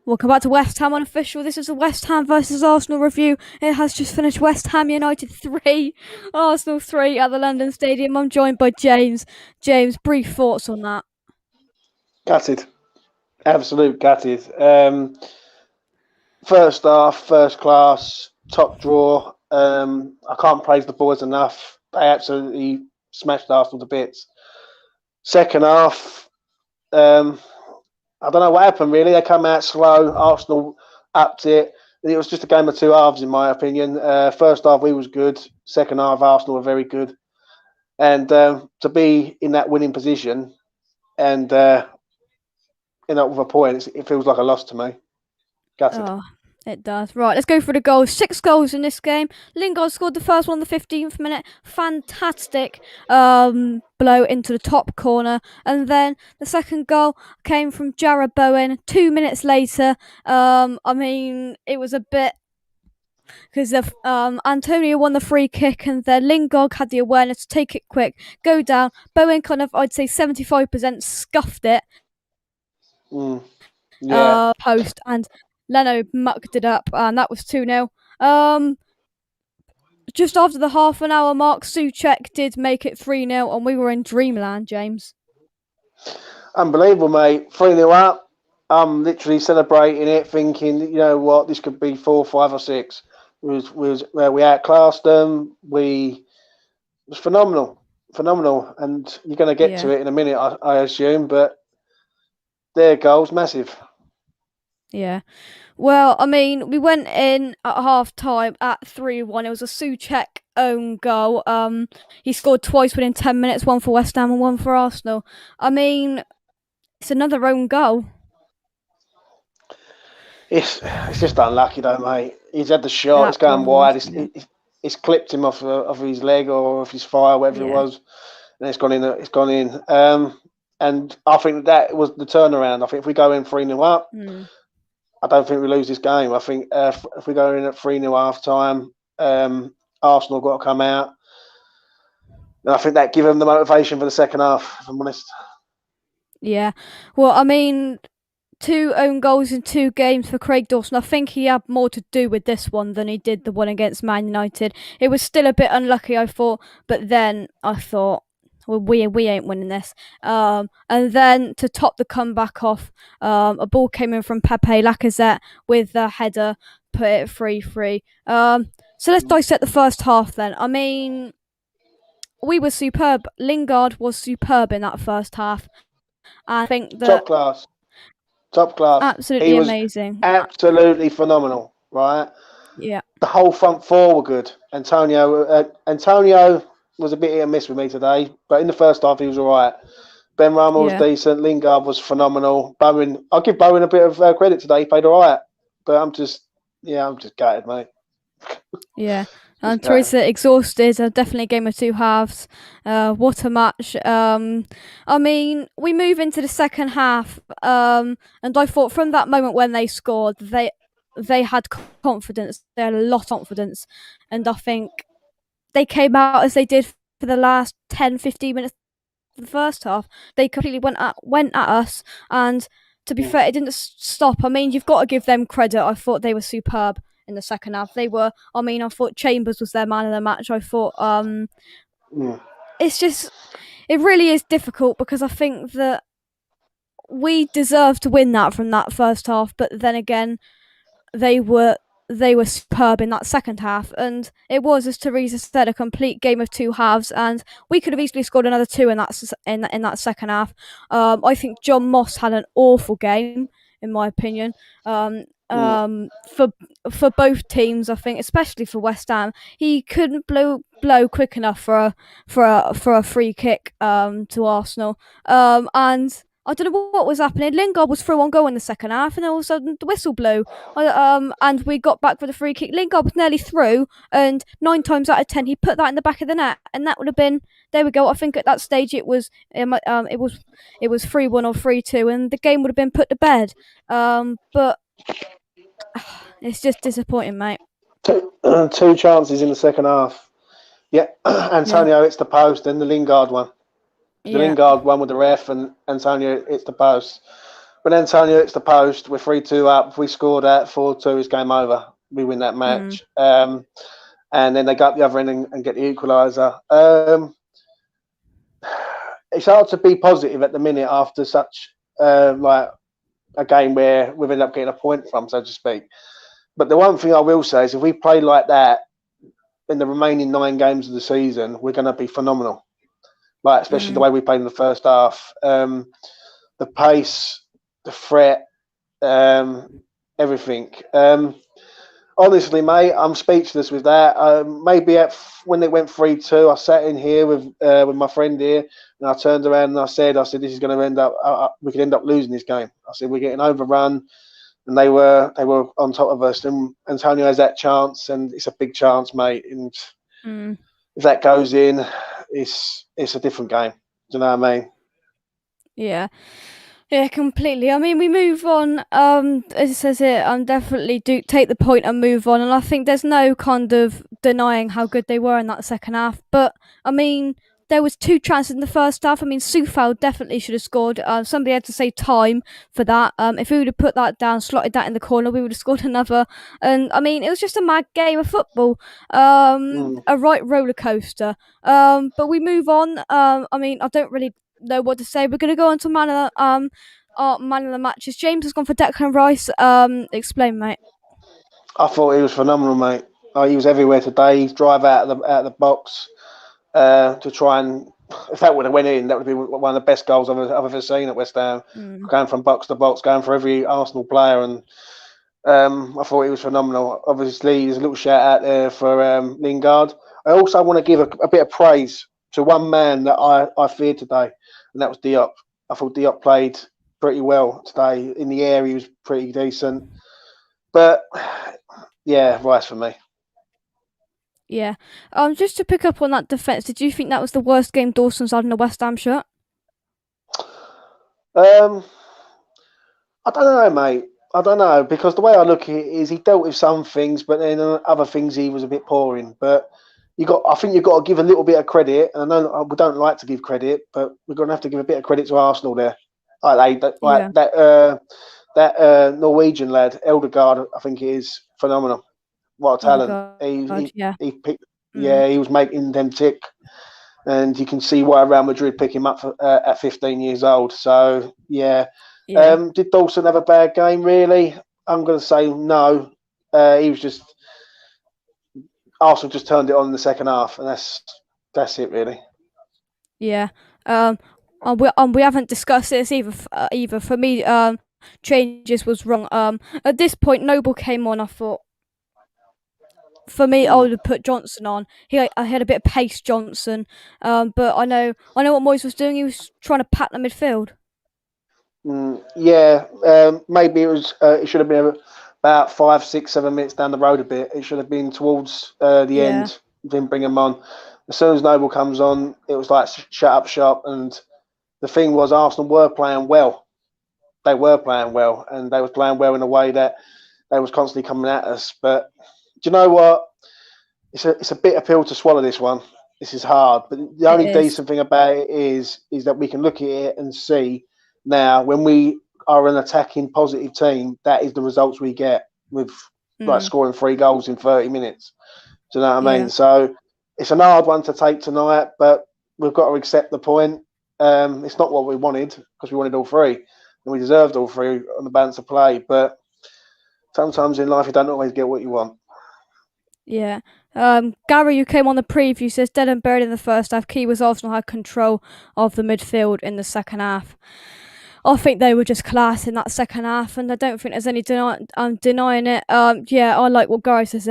Welcome back to West Ham Unofficial. This is a West Ham versus Arsenal review. It has just finished West Ham United 3, Arsenal 3 at the London Stadium. I'm joined by James. James, brief thoughts on that. Gutted. Absolute gutted. First half, first class, top draw. I can't praise the boys enough. They absolutely smashed Arsenal to bits. Second half, I don't know what happened really. They come out slow. Arsenal upped it. It was just a game of two halves, in my opinion. First half, we was good. Second half, Arsenal were very good. And to be in that winning position and end up with a point, it feels like a loss to me. Gutted. Oh, it does. Right, let's go for the goals. 6 goals in this game. Lingard scored the first one on the 15th minute. Fantastic blow into the top corner. And then the second goal came from Jarrod Bowen 2 minutes later. It was a bit because Antonio won the free kick and then Lingard had the awareness to take it quick, go down. Bowen kind of, I'd say 75% scuffed it. Post, and Leno mucked it up, and that was 2-0. Just after the half an hour mark, Souček did make it 3-0, and we were in dreamland, James. Unbelievable, mate. 3-0 up. I'm literally celebrating it, thinking, you know what, this could be 4, 5, or 6. We outclassed them. It was phenomenal, and you're going to get to it in a minute, I assume. But their goal's massive. Yeah. Well, I mean, we went in at half time at 3-1. It was a Souček own goal. He scored twice within 10 minutes, one for West Ham and one for Arsenal. I mean, it's another own goal. It's just unlucky, though, mate. He's had the shot. It's going wide. It's clipped him off his leg or off his thigh, whatever it was, and it's gone in. And I think that was the turnaround. I think if we go in 3-0 up, I don't think we lose this game. I think if we go in at 3-0 half time, Arsenal got to come out. And I think that give them the motivation for the second half, if I'm honest. Yeah. Well, I mean, 2 own goals in 2 games for Craig Dawson. I think he had more to do with this one than he did the one against Man United. It was still a bit unlucky, I thought, but then I thought, well, we ain't winning this. And then to top the comeback off, a ball came in from Pepe Lacazette with the header, put it 3-3. So let's dissect the first half then. I mean, we were superb. Lingard was superb in that first half. I think that top class, absolutely amazing, absolutely phenomenal, right? Yeah. The whole front four were good. Antonio was a bit hit and miss with me today, but in the first half he was all right. Ben Rama was decent. Lingard was phenomenal. Bowen, I'll give Bowen a bit of credit today. He played all right, but I'm just gutted, mate. Yeah. And Teresa exhausted. Definitely a game of 2 halves. What a match. I mean, we move into the second half, and I thought from that moment when they scored, they had confidence. They had a lot of confidence, and I think they came out as they did for the last 10-15 minutes of the first half. They completely went at us, and to be fair, it didn't stop. I mean, you've got to give them credit. I thought they were superb in the second half. They were. I mean, I thought Chambers was their man of the match. I thought it really is difficult because I think that we deserve to win that from that first half, but then again, they were superb in that second half, and it was, as Teresa said, a complete game of 2 halves, and we could have easily scored another 2 in that second half. I think John Moss had an awful game, in my opinion. For both teams, I think, especially for West Ham, he couldn't blow quick enough for a free kick to Arsenal, and I don't know what was happening. Lingard was through on goal in the second half, and then all of a sudden the whistle blew, and we got back for the free kick. Lingard was nearly through, and 9 times out of 10 he put that in the back of the net, and that would have been, there we go. I think at that stage it was 3-1 or 3-2, and the game would have been put to bed. But it's just disappointing, mate. 2 chances in the second half. Yeah, Antonio hits the post, and the Lingard one. The Lingard one with the ref, and Antonio hits the post. When Antonio hits the post, we're 3-2 up. If we score that 4-2, it's game over. We win that Mm, match. And then they go up the other end and get the equaliser. It's hard to be positive at the minute after such like a game where we've ended up getting a point from, so to speak. But the one thing I will say is if we play like that in the remaining 9 games of the season, we're going to be phenomenal. Like especially the mm, way we played in the first half, the pace, the threat, everything. Honestly, mate, I'm speechless with that. Maybe when it went 3-2, I sat in here with my friend here, and I turned around and I said, this is going to end up. We could end up losing this game. I said we're getting overrun, and they were on top of us. And Antonio has that chance, and it's a big chance, mate. And mm. if that goes in, it's a different game. Do you know what I mean? Yeah. Yeah, completely. I mean, we move on. As it says here, definitely do take the point and move on. And I think there's no kind of denying how good they were in that second half. But I mean, there was 2 chances in the first half. I mean, Sufal definitely should have scored. Somebody had to say time for that. If we would have put that down, slotted that in the corner, we would have scored another. And I mean, it was just a mad game of football. Mm. A right roller coaster. But we move on. I mean, I don't really know what to say. We're going to go on to our man of the matches. James has gone for Declan Rice. Explain, mate. I thought he was phenomenal, mate. He was everywhere today. He's drive out of the box to try and if that would have went in, that would have been one of the best goals I've ever seen at West Ham. Mm, Going from box to box, going for every Arsenal player, and I thought he was phenomenal. Obviously, there's a little shout out there for Lingard. I also want to give a bit of praise to one man that I feared today, and that was Diop. I thought Diop played pretty well today. In the air, he was pretty decent. But yeah, Rice for me. yeah. Just to pick up on that defence, did you think that was the worst game Dawson's had in a West Ham shirt? Um, I don't know, mate. I don't know because the way I look at it is he dealt with some things, but then other things he was a bit poor in. But I think you've got to give a little bit of credit. And I know we don't like to give credit, but we're going to have to give a bit of credit to Arsenal there. Like Yeah. that Norwegian lad, Eldegaard, I think he is phenomenal. What a Oh my talent! god. Yeah. He picked. Mm, Yeah, he was making them tick, and you can see why Real Madrid pick him up at 15 years old. So yeah, yeah. did Dawson have a bad game? Really, I'm going to say no. He was just Arsenal just turned it on in the second half, and that's it really. Yeah. We haven't discussed this either. Either for me, changes was wrong. At this point, Noble came on. I thought for me, I Mm. would have put Johnson on. I had a bit of pace, Johnson. But I know what Moyes was doing. He was trying to pack the midfield. Yeah, maybe it should have been about 5, 6, 7 minutes down the road a bit. It should have been towards the Yeah. end. Didn't bring him on. As soon as Noble comes on, it was like shut up shop. And the thing was, Arsenal were playing well. They were playing well, and they was playing well in a way that they was constantly coming at us. But do you know what? It's a bitter pill to swallow. This one. This is hard. But the It only is. decent thing about it is that we can look at it and see now when we are an attacking positive team, that is the results we get with like Mm, scoring 3 goals in 30 minutes. Do you know what I mean? yeah. So it's an hard one to take tonight, but we've got to accept the point. It's not what we wanted because we wanted all three and we deserved all three on the balance of play. But sometimes in life, you don't always get what you want. Yeah. Gary, who came on the preview, says dead and buried in the first half. Key was Arsenal had control of the midfield in the second half. I think they were just class in that second half, and I don't think there's any denying it. Yeah, I like what Gary says.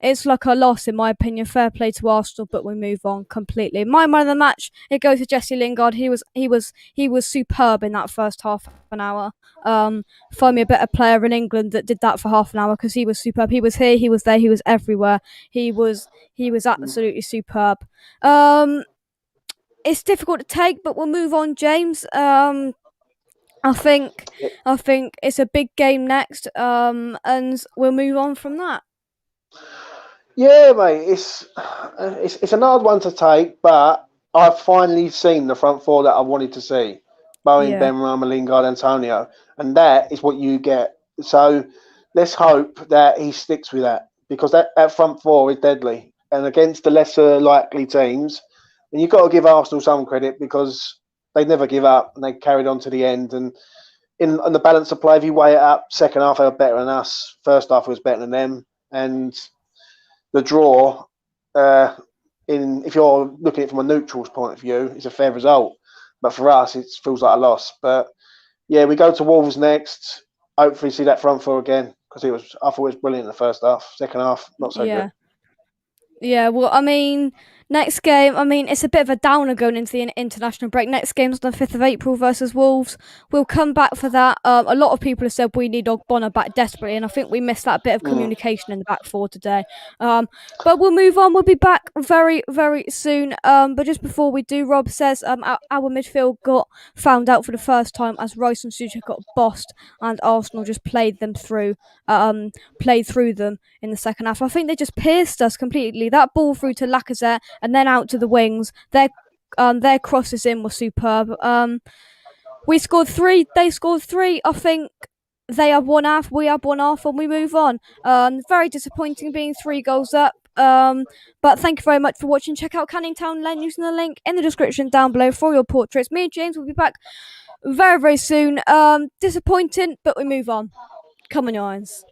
It's like a loss in my opinion. Fair play to Arsenal, but we move on completely. My man of the match, it goes to Jesse Lingard. He was superb in that first half an hour. Find me a better player in England that did that for half an hour because he was superb. He was here, he was there, he was everywhere. He was absolutely superb. Um, it's difficult to take, but we'll move on, James. I think I think it's a big game next, and we'll move on from that. Yeah, mate, it's an hard one to take, but I've finally seen the front four that I wanted to see. Bowen, Yeah. Benrahma, Lingard, Antonio, and that is what you get. So let's hope that he sticks with that because that front four is deadly, and against the lesser likely teams, and you've got to give Arsenal some credit because they never give up and they carried on to the end. And in the balance of play, if you weigh it up, second half they were better than us, first half was better than them, and the draw. Uh, if you're looking at it from a neutral's point of view, it's a fair result. But for us, it feels like a loss. But yeah, we go to Wolves next. Hopefully, see that front four again because I thought it was brilliant in the first half. Second half, not so good. Yeah. Yeah, well, I mean, next game, I mean, it's a bit of a downer going into the international break. Next game's on the 5th of April versus Wolves. We'll come back for that. A lot of people have said we need Ogbonna back desperately, and I think we missed that bit of Mm. communication in the back four today. But we'll move on. We'll be back very, very soon. But just before we do, Rob says our midfield got found out for the first time as Rice and Suchek got bossed, and Arsenal just played through them in the second half. I think they just pierced us completely. That ball through to Lacazette and then out to the wings. Their crosses in were superb. We scored three. They scored three. I think they have one half. We have one half, and we move on. Very disappointing being 3 goals up. But thank you very much for watching. Check out Canning Town Lane using the link in the description down below for your portraits. Me and James will be back very, very soon. Disappointing, but we move on. Come on, your eyes.